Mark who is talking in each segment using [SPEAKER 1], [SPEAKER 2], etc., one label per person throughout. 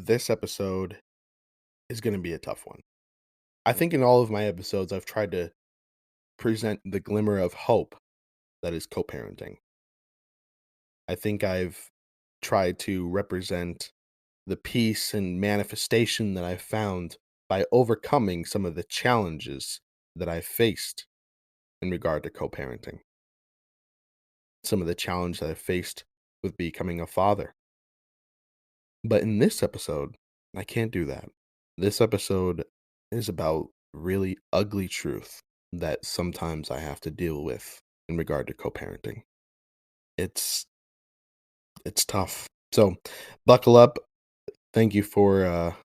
[SPEAKER 1] this episode is going to be a tough one. I think in all of my episodes, I've tried to present the glimmer of hope that is co parenting. I think I've tried to represent the peace and manifestation that I've found by overcoming some of the challenges that I've faced in regard to co parenting, some of the challenge that I've faced with becoming a father. But in this episode, I can't do that. This episode is about really ugly truth that sometimes I have to deal with in regard to co-parenting. It's it's tough. So, buckle up. Thank you for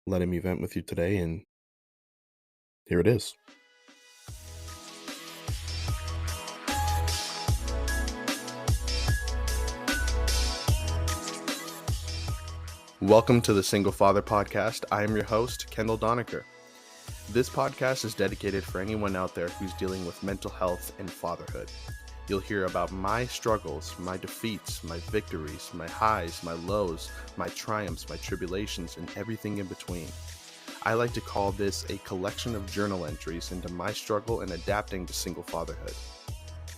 [SPEAKER 1] letting me vent with you today, and here it is. Welcome to the Single Father Podcast. I am your host, Kendall Donaker. This podcast is dedicated for anyone out there who's dealing with mental health and fatherhood. You'll hear about my struggles, my defeats, my victories, my highs, my lows, my triumphs, my tribulations, and everything in between. I like to call this a collection of journal entries into my struggle in adapting to single fatherhood.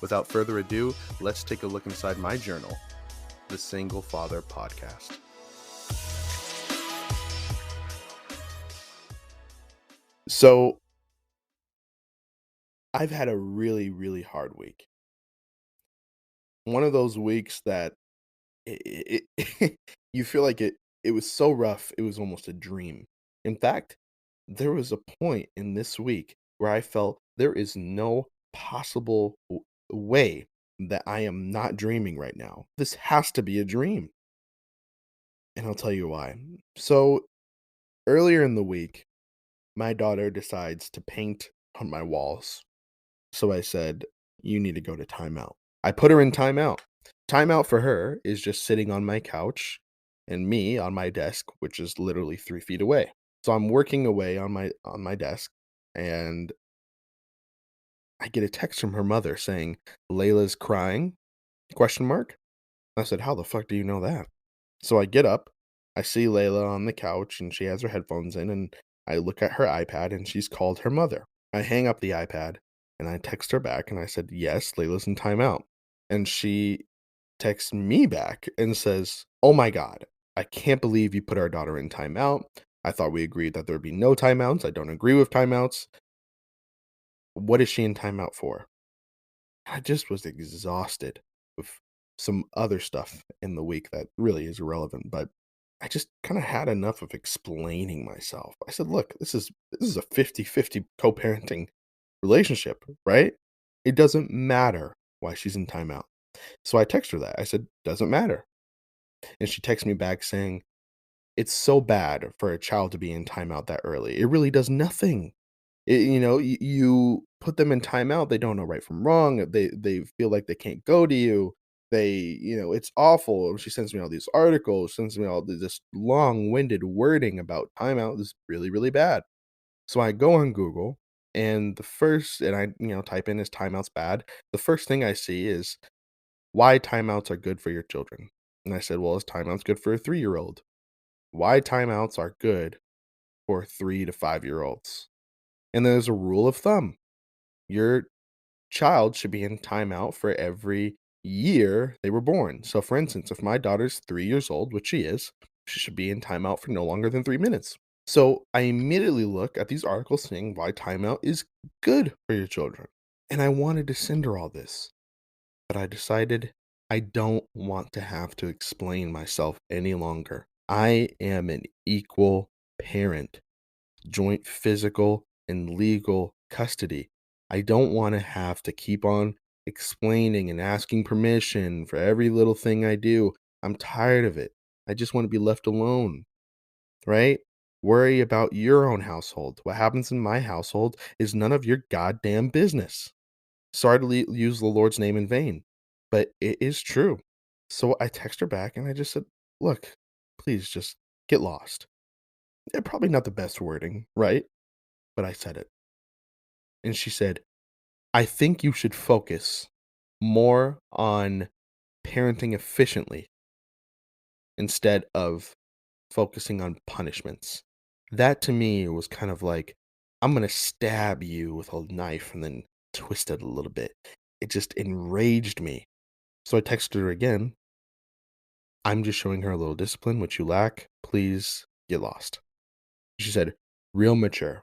[SPEAKER 1] Without further ado, let's take a look inside my journal, the Single Father Podcast. So, I've had a really, really hard week. One of those weeks that you feel like it was so rough, it was almost a dream. In fact, there was a point in this week where I felt there is no possible way that I am not dreaming right now. This has to be a dream. And I'll tell you why. So, earlier in the week, my daughter decides to paint on my walls. So I said, "You need to go to timeout." I put her in timeout. Timeout for her is just sitting on my couch and me on my desk, which is literally 3 feet away. So I'm working away on my desk, and I get a text from her mother saying, "Layla's crying?" Question mark. I said, "How the fuck do you know that?" So I get up, I see Layla on the couch, and she has her headphones in, and I look at her iPad, and she's called her mother. I hang up the iPad, and I text her back, and I said, "Yes, Layla's in timeout." And she texts me back and says, "Oh my god, I can't believe you put our daughter in timeout. I thought we agreed that there would be no timeouts. I don't agree with timeouts. What is she in timeout for?" I just was exhausted with some other stuff in the week that really is irrelevant, but I just kind of had enough of explaining myself. I said, "Look, this is a 50-50 co-parenting relationship, right? It doesn't matter why she's in timeout." So I text her that. I said, "Doesn't matter." And she texts me back saying, "It's so bad for a child to be in timeout that early. It really does nothing. You put them in timeout, they don't know right from wrong, they feel like they can't go to you. It's awful." She sends me all these articles, sends me all this long-winded wording about timeout. This is really, really bad. So I go on Google, and I type in, "Is timeouts bad?" The first thing I see is why timeouts are good for your children. And I said, "Well, is timeouts good for a 3-year-old? Why timeouts are good for 3 to 5-year-olds?" And there's a rule of thumb. Your child should be in timeout for every year they were born. So, for instance, if my daughter's 3 years old, which she should be in timeout for no longer than 3 minutes. So, I immediately look at these articles saying why timeout is good for your children. And I wanted to send her all this, but I decided I don't want to have to explain myself any longer. I am an equal parent, joint physical and legal custody. I don't want to have to keep on explaining and asking permission for every little thing I do. I'm tired of it. I just want to be left alone, right? Worry about your own household. What happens in my household is none of your goddamn business. Sorry to use the Lord's name in vain, but it is true. So I text her back and I just said, "Look, please just get lost." Probably not the best wording, right? But I said it. And she said, "I think you should focus more on parenting efficiently instead of focusing on punishments. That to me was kind of like, I'm gonna stab you with a knife and then twist it a little bit. It just enraged me. So I texted her again. I'm just showing her a little discipline, which you lack. Please get lost. She said, real mature.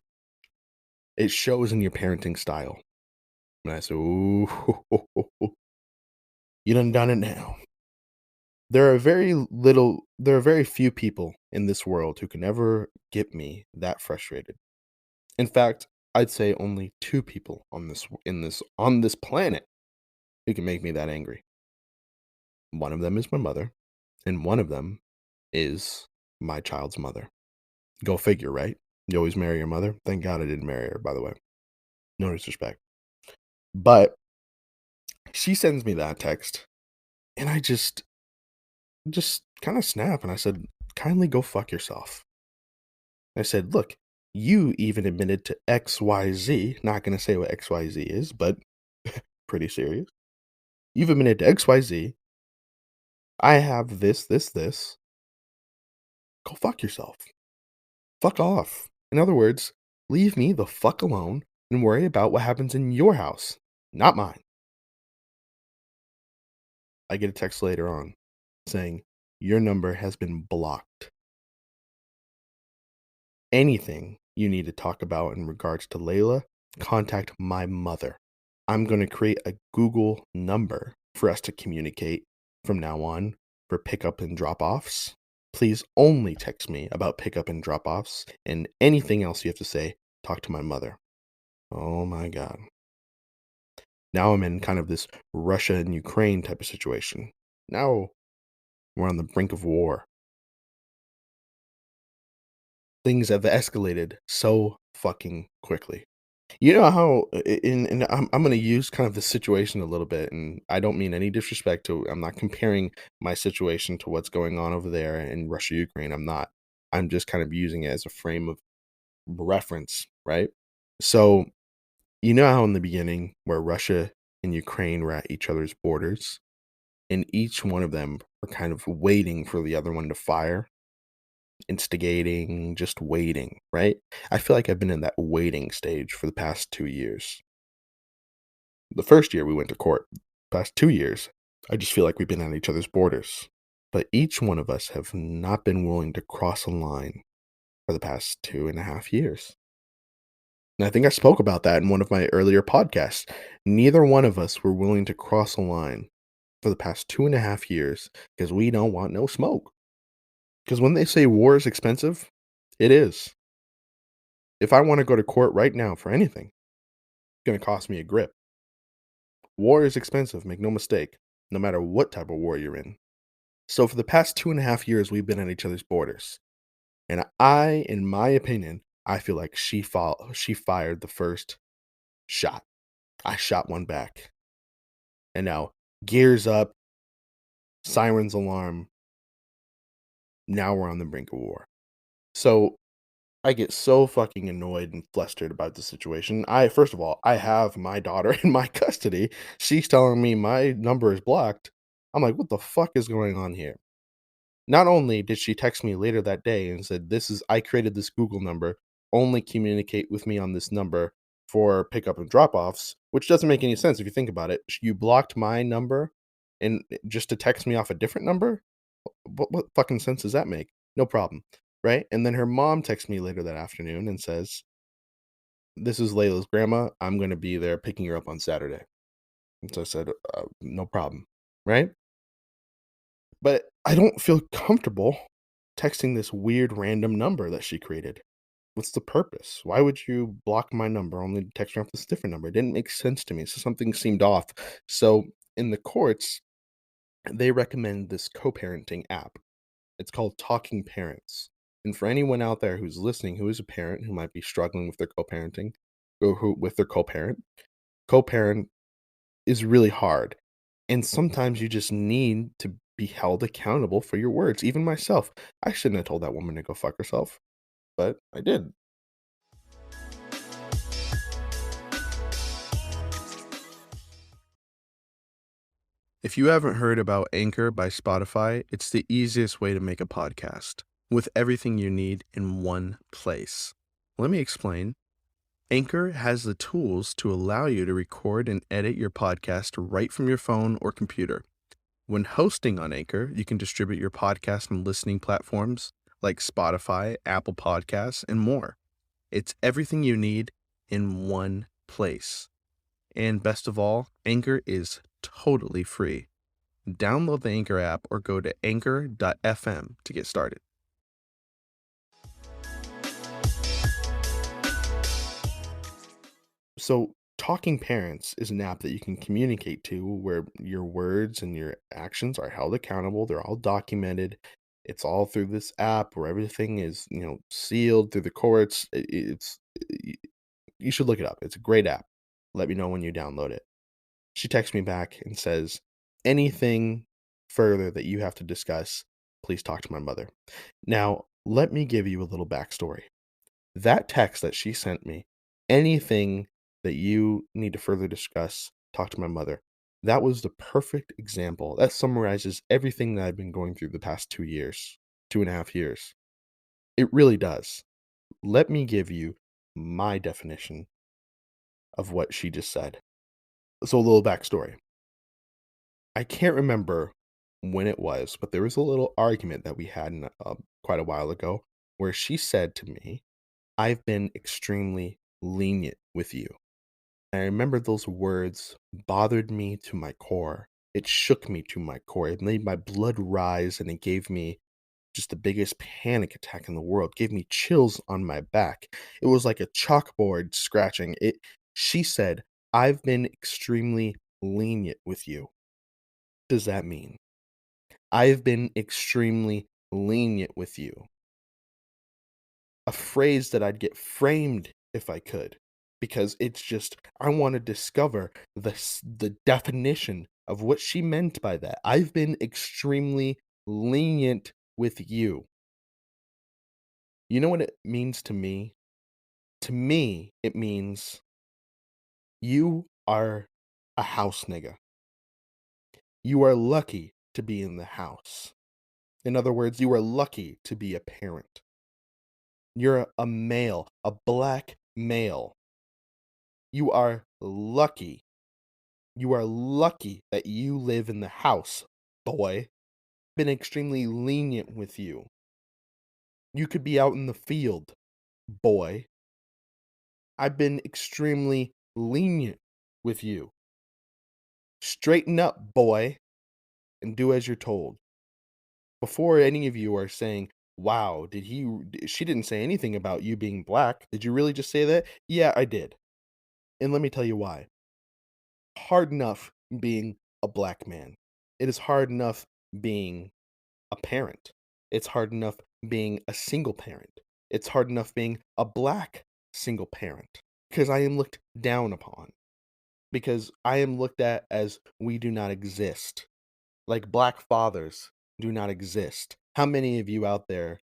[SPEAKER 1] It shows in your parenting style. And I said, ooh, you done it now. There are very few people in this world who can ever get me that frustrated. In fact, I'd say only two people on this planet who can make me that angry. One of them is my mother, and one of them is my child's mother. Go figure, right? You always marry your mother. Thank God I didn't marry her, by the way. No disrespect. But she sends me that text, and I just kind of snap, and I said, kindly go fuck yourself. I said, look, you even admitted to XYZ. Not going to say what XYZ is, but pretty serious. You've admitted to XYZ. I have this. Go fuck yourself. Fuck off. In other words, leave me the fuck alone and worry about what happens in your house, not mine. I get a text later on saying, your number has been blocked. Anything you need to talk about in regards to Layla, contact my mother. I'm going to create a Google number for us to communicate from now on for pickup and drop offs. Please only text me about pickup and drop offs, and anything else you have to say, talk to my mother. Oh my God. Now I'm in kind of this Russia and Ukraine type of situation. Now we're on the brink of war. Things have escalated so fucking quickly. You know how I'm gonna use kind of the situation a little bit, and I don't mean any disrespect to I'm not comparing my situation to what's going on over there in Russia, Ukraine. I'm not. I'm just kind of using it as a frame of reference, right? So, you know how in the beginning where Russia and Ukraine were at each other's borders, and each one of them were kind of waiting for the other one to fire, instigating, just waiting, right? I feel like I've been in that waiting stage for the past 2 years. The first year we went to court. Past 2 years, I just feel like we've been at each other's borders. But each one of us have not been willing to cross a line for the past 2.5 years. And I think I spoke about that in one of my earlier podcasts. Neither one of us were willing to cross a line for the past 2.5 years because we don't want no smoke. Because when they say war is expensive, it is. If I want to go to court right now for anything, it's going to cost me a grip. War is expensive, make no mistake, no matter what type of war you're in. So for the past 2.5 years, we've been at each other's borders. And in my opinion, I feel like she fired the first shot. I shot one back. And now, gears up, sirens alarm. Now we're on the brink of war. So I get so fucking annoyed and flustered about the situation. First of all, I have my daughter in my custody. She's telling me my number is blocked. I'm like, what the fuck is going on here? Not only did she text me later that day and said, I created this Google number, only communicate with me on this number for pickup and drop offs, which doesn't make any sense if you think about it. You blocked my number and just to text me off a different number? What fucking sense does that make? No problem. Right? And then her mom texts me later that afternoon and says, this is Layla's grandma. I'm going to be there picking her up on Saturday. And so I said, no problem. Right? But I don't feel comfortable texting this weird random number that she created. What's the purpose? Why would you block my number only to text her off this different number? It didn't make sense to me. So something seemed off. So in the courts, they recommend this co-parenting app. It's called Talking Parents. And for anyone out there who's listening, who is a parent who might be struggling with their co-parenting or with their co-parent is really hard. And sometimes you just need to be held accountable for your words. Even myself, I shouldn't have told that woman to go fuck herself, but I did. If you haven't heard about Anchor by Spotify, it's the easiest way to make a podcast. with everything you need in one place. Let me explain. Anchor has the tools to allow you to record and edit your podcast right from your phone or computer. When hosting on Anchor, you can distribute your podcast on listening platforms like Spotify, Apple Podcasts, and more. It's everything you need in one place. And best of all, Anchor is totally free. Download the Anchor app or go to anchor.fm to get started. So, Talking Parents is an app that you can communicate to where your words and your actions are held accountable. They're all documented. It's all through this app where everything is, sealed through the courts. You should look it up. It's a great app. Let me know when you download it. She texts me back and says, anything further that you have to discuss, please talk to my mother. Now, let me give you a little backstory. That text that she sent me, anything that you need to further discuss, talk to my mother. That was the perfect example. That summarizes everything that I've been going through the past 2 years, 2.5 years. It really does. Let me give you my definition of what she just said. So, a little backstory. I can't remember when it was, but there was a little argument that we had quite a while ago where she said to me, I've been extremely lenient with you. I remember those words bothered me to my core. It shook me to my core. It made my blood rise and it gave me just the biggest panic attack in the world. Gave me chills on my back. It was like a chalkboard scratching. She said, "I've been extremely lenient with you." What does that mean? I've been extremely lenient with you. A phrase that I'd get framed if I could, because it's just I wanna discover the definition of what she meant by that. I've been extremely lenient with you. You know what it means to me? To me, it means you are a house nigga. You are lucky to be in the house. In other words, you are lucky to be a parent. You're a male, a black male. You are lucky. You are lucky that you live in the house, boy. Been extremely lenient with you. You could be out in the field, boy. I've been extremely lenient with you. Straighten up, boy, and do as you're told. Before any of you are saying, wow, she didn't say anything about you being black. Did you really just say that? Yeah, I did. And let me tell you why. Hard enough being a black man. It is hard enough being a parent. It's hard enough being a single parent. It's hard enough being a black single parent because I am looked down upon. Because I am looked at as we do not exist. Like black fathers do not exist. How many of you out there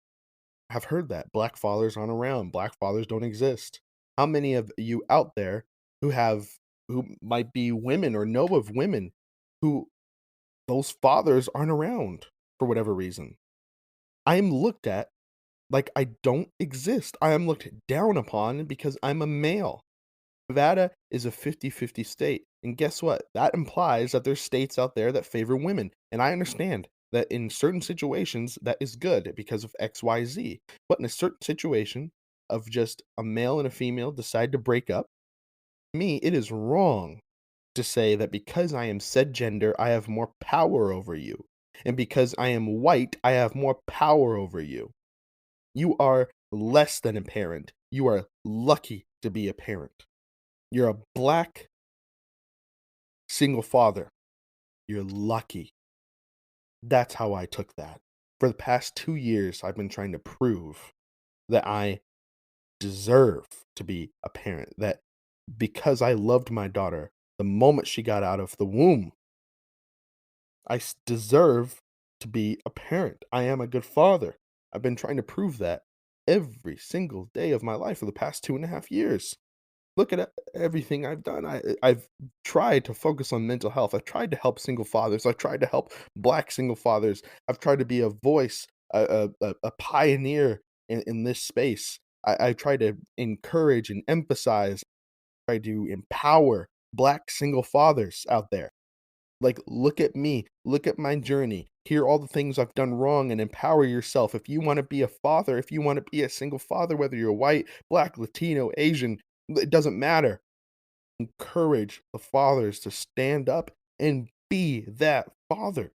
[SPEAKER 1] have heard that? Black fathers aren't around. Black fathers don't exist. How many of you out there who might be women or know of women who those fathers aren't around for whatever reason? I am looked at like I don't exist. I am looked down upon because I'm a male. Nevada is a 50-50 state. And guess what? That implies that there's states out there that favor women. And I understand that in certain situations that is good because of XYZ. But in a certain situation of just a male and a female decide to break up, me, it is wrong to say that because I am said gender, I have more power over you. And because I am white, I have more power over you. You are less than a parent. You are lucky to be a parent. You're a black single father. You're lucky. That's how I took that. For the past 2 years, I've been trying to prove that I deserve to be a parent. That because I loved my daughter the moment she got out of the womb, deserve to be a parent. I am a good father. I've been trying to prove that every single day of my life for the past 2.5 years. Look at everything I've done. I've tried to focus on mental health. I've tried to help single fathers. I've tried to help black single fathers. I've tried to be a voice a pioneer in this space. I try to encourage and emphasize, try to empower Black single fathers out there. Like, look at me, look at my journey, hear all the things I've done wrong, and empower yourself. If you wanna be a father, if you wanna be a single father, whether you're white, Black, Latino, Asian, it doesn't matter. Encourage the fathers to stand up and be that father.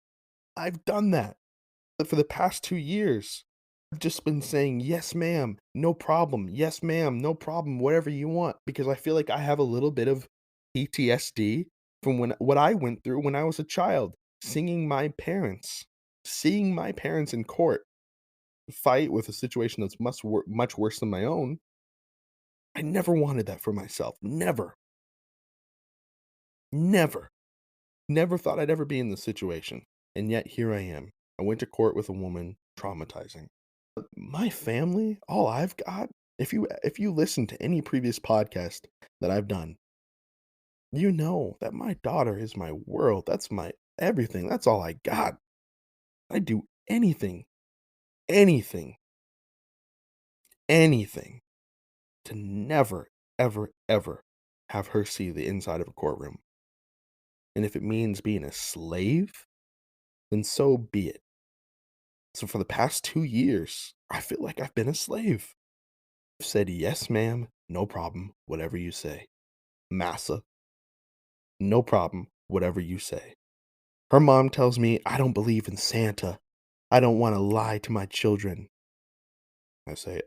[SPEAKER 1] I've done that. But for the past 2 years, I've just been saying, "Yes, ma'am. No problem. Yes, ma'am. No problem. Whatever you want," because I feel like I have a little bit of PTSD from what I went through when I was a child, seeing my parents in court fight with a situation that's much worse than my own. I never wanted that for myself. Never. Never. Never thought I'd ever be in this situation, and yet here I am. I went to court with a woman, traumatizing. My family, all I've got, if you listen to any previous podcast that I've done, you know that my daughter is my world. That's my everything. That's all I got. I'd do anything, anything, anything to never, ever, ever have her see the inside of a courtroom. And if it means being a slave, then so be it. So for the past 2 years, I feel like I've been a slave. I've said, "Yes, ma'am, no problem, whatever you say." Massa, no problem, whatever you say. Her mom tells me I don't believe in Santa. I don't wanna lie to my children. I say,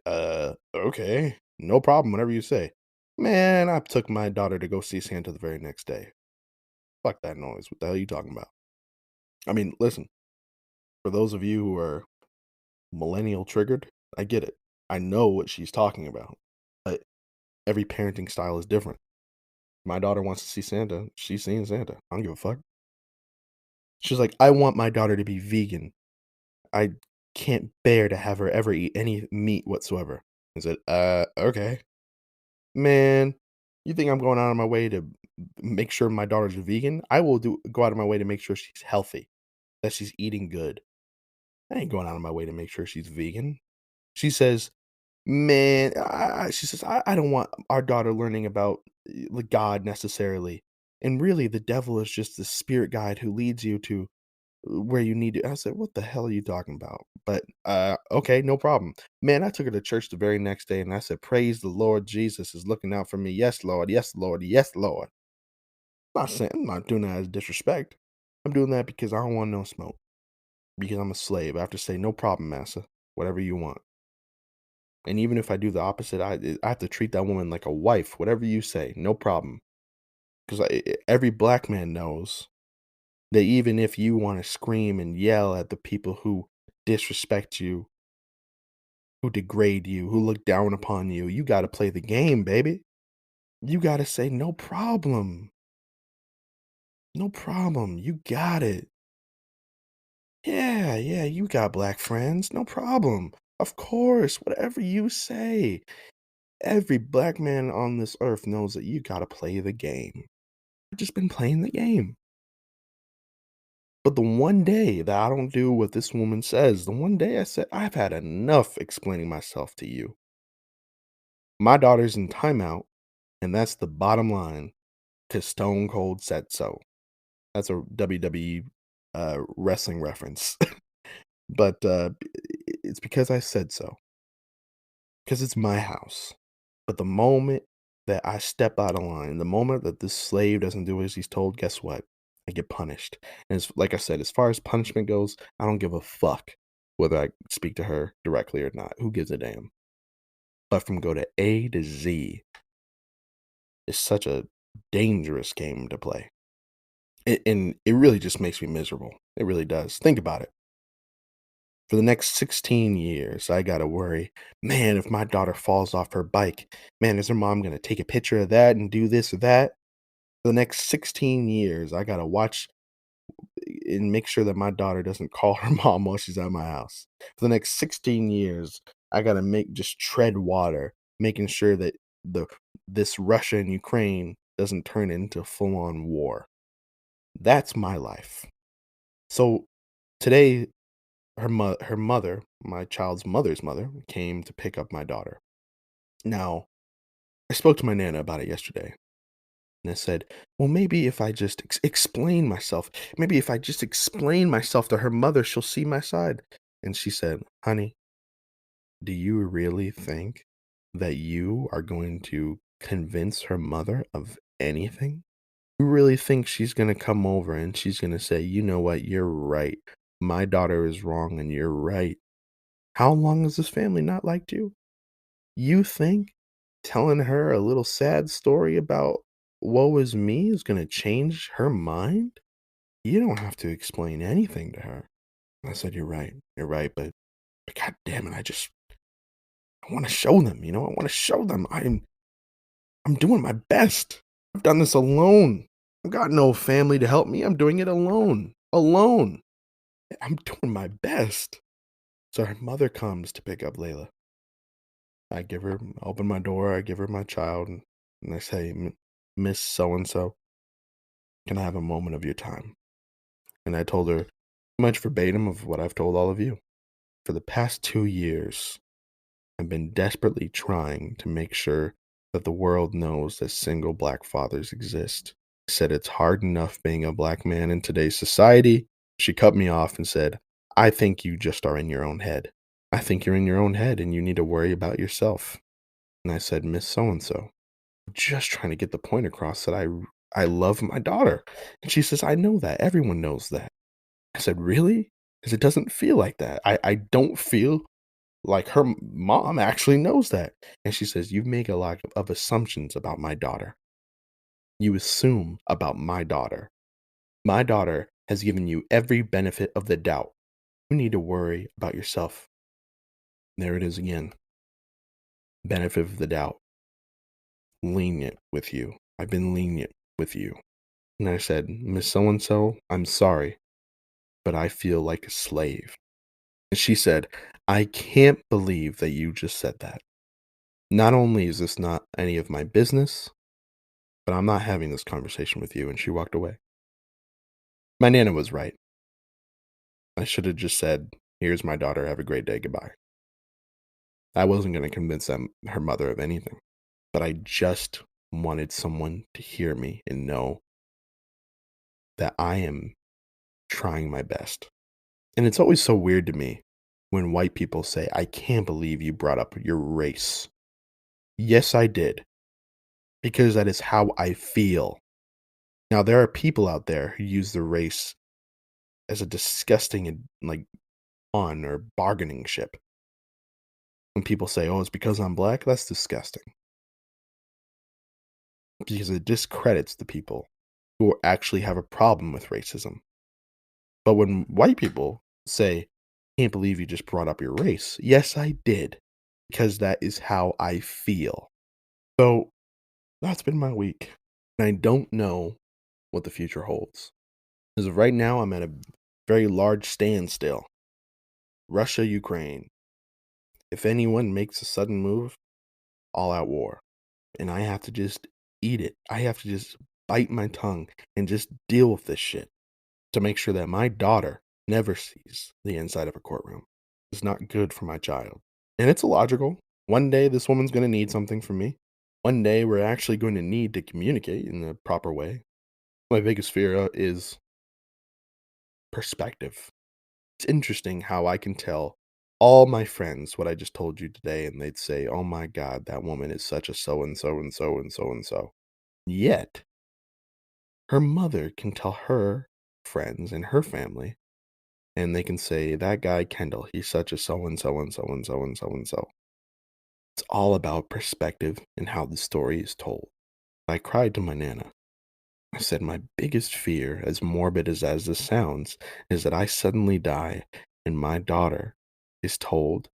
[SPEAKER 1] okay, no problem, whatever you say." Man, I took my daughter to go see Santa the very next day. Fuck that noise, what the hell are you talking about? I mean, listen, for those of you who are millennial triggered, I get it. I know what she's talking about, but every parenting style is different. My daughter wants to see Santa, she's seeing Santa. I don't give a fuck. She's like, "I want my daughter to be vegan. I can't bear to have her ever eat any meat whatsoever." I said, okay. Man, you think I'm going out of my way to make sure my daughter's vegan? I will go out of my way to make sure she's healthy, that she's eating good. I ain't going out of my way to make sure she's vegan." She says, "Man," she says, I don't want our daughter learning about, God necessarily, and really the devil is just the spirit guide who leads you to where you need to." I said, "What the hell are you talking about?" But, okay, no problem. Man, I took her to church the very next day, and I said, "Praise the Lord, Jesus is looking out for me. Yes, Lord. Yes, Lord. Yes, Lord." I'm not doing that as disrespect. I'm doing that because I don't want no smoke, because I'm a slave. I have to say, "No problem, massa. Whatever you want." And even if I do the opposite, I have to treat that woman like a wife. "Whatever you say, no problem." Because every Black man knows that even if you wanna scream and yell at the people who disrespect you, who degrade you, who look down upon you, you gotta play the game, baby. You gotta say, "No problem. No problem. You got it. Yeah, yeah, you got Black friends. No problem. Of course, whatever you say." Every Black man on this earth knows that you gotta play the game. I've just been playing the game. But the one day that I don't do what this woman says, the one day I said, "I've had enough explaining myself to you. My daughter's in timeout, and that's the bottom line, 'cause Stone Cold said so." That's a WWE, wrestling reference. But, it's because I said so, 'cause it's my house. But the moment that I step out of line, the moment that this slave doesn't do as he's told, guess what? I get punished. And it's like I said, as far as punishment goes, I don't give a fuck whether I speak to her directly or not. Who gives a damn? But from go to A to Z is such a dangerous game to play. And it really just makes me miserable. It really does. Think about it. For the next 16 years, I gotta worry, man, if my daughter falls off her bike, man, is her mom gonna take a picture of that and do this or that? For the next 16 years, I gotta watch and make sure that my daughter doesn't call her mom while she's at my house. For the next 16 years, I gotta just tread water, making sure that the this Russia and Ukraine doesn't turn into full-on war. That's my life. So today her mother, my child's mother's mother, came to pick up my daughter. Now, I spoke to my nana about it yesterday, and I said, "Well, maybe if I just explain myself, maybe if I just explain myself to her mother, she'll see my side." And she said, "Honey, do you really think that you are going to convince her mother of anything? You really think she's gonna come over and she's gonna say, 'You know what? You're right. My daughter is wrong and you're right.' How long has this family not liked you? You think telling her a little sad story about woe is me is gonna change her mind? You don't have to explain anything to her." I said, you're right, but god damn it, I wanna show them, I wanna show them I'm doing my best. I've done this alone. I've got no family to help me. I'm doing it alone. Alone. I'm doing my best. So her mother comes to pick up Layla. Open my door, I give her my child, and I say, Miss So and so, can I have a moment of your time?" And I told her pretty much verbatim of what I've told all of you. For the past 2 years, I've been desperately trying to make sure that the world knows that single black fathers exist. I said it's hard enough being a black man in today's society. She cut me off and said, "I think you just are in your own head. I think you're in your own head and you need to worry about yourself." And I said, "Miss So and so, just trying to get the point across that I love my daughter." And she says, "I know that. Everyone knows that." I said, "Really? Because it doesn't feel like that. I don't feel like her mom actually knows that." And she says, "You make a lot of assumptions about my daughter. You assume about my daughter. My daughter has given you every benefit of the doubt. You need to worry about yourself." There it is again. Benefit of the doubt. Lenient with you. I've been lenient with you. And I said, "Miss So and so, I'm sorry, but I feel like a slave." And she said, "I can't believe that you just said that. Not only is this not any of my business, but I'm not having this conversation with you." And she walked away. My nana was right. I should have just said, "Here's my daughter. Have a great day. Goodbye." I wasn't going to convince her mother of anything, but I just wanted someone to hear me and know that I am trying my best. And it's always so weird to me when white people say, "I can't believe you brought up your race." Yes, I did, because that is how I feel. Now, there are people out there who use the race as a disgusting and like on or bargaining chip. When people say, "Oh, it's because I'm black," that's disgusting because it discredits the people who actually have a problem with racism. But when white people say, "Can't believe you just brought up your race," yes, I did, because that is how I feel. So that's been my week. And I don't know what the future holds. As of right now, I'm at a very large standstill. Russia, Ukraine. If anyone makes a sudden move, all out war. And I have to just eat it. I have to just bite my tongue and just deal with this shit to make sure that my daughter never sees the inside of a courtroom. It's not good for my child. And it's illogical. One day, this woman's going to need something from me. One day, we're actually going to need to communicate in the proper way. My biggest fear is perspective. It's interesting how I can tell all my friends what I just told you today, and they'd say, "Oh my God, that woman is such a so and so and so and so and so." Yet, her mother can tell her friends and her family, and they can say, "That guy, Kendall, he's such a so and so and so and so and so and so." It's all about perspective and how the story is told. I cried to my nana. I said, "My biggest fear, as morbid as this sounds, is that I suddenly die and my daughter is told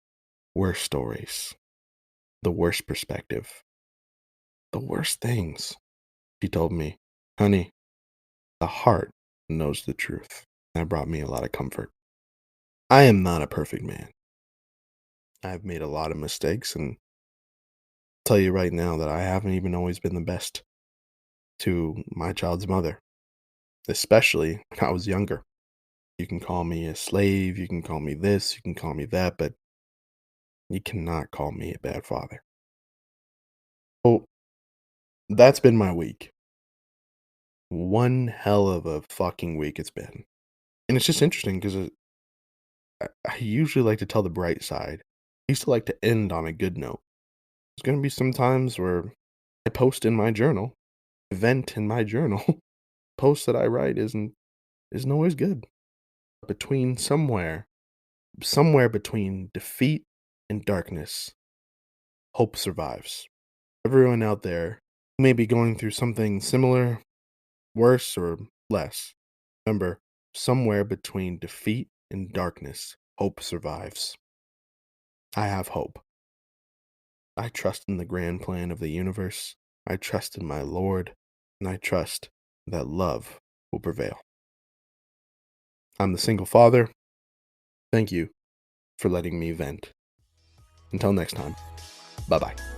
[SPEAKER 1] worse stories, the worst perspective, the worst things." She told me, "Honey, the heart knows the truth." That brought me a lot of comfort. I am not a perfect man. I've made a lot of mistakes, and tell you right now that I haven't even always been the best to my child's mother, especially when I was younger. You can call me a slave, you can call me this, you can call me that, but you cannot call me a bad father. Well, that's been my week. One hell of a fucking week it's been. And it's just interesting because I usually like to tell the bright side. I used to like to end on a good note. There's going to be some times where I post in my journal, vent in my journal. Post that I write isn't always good. Between somewhere between defeat and darkness, hope survives. Everyone out there who may be going through something similar, worse, or less, remember, somewhere between defeat and darkness, hope survives. I have hope. I trust in the grand plan of the universe. I trust in my Lord, and I trust that love will prevail. I'm the single father. Thank you for letting me vent. Until next time, bye bye.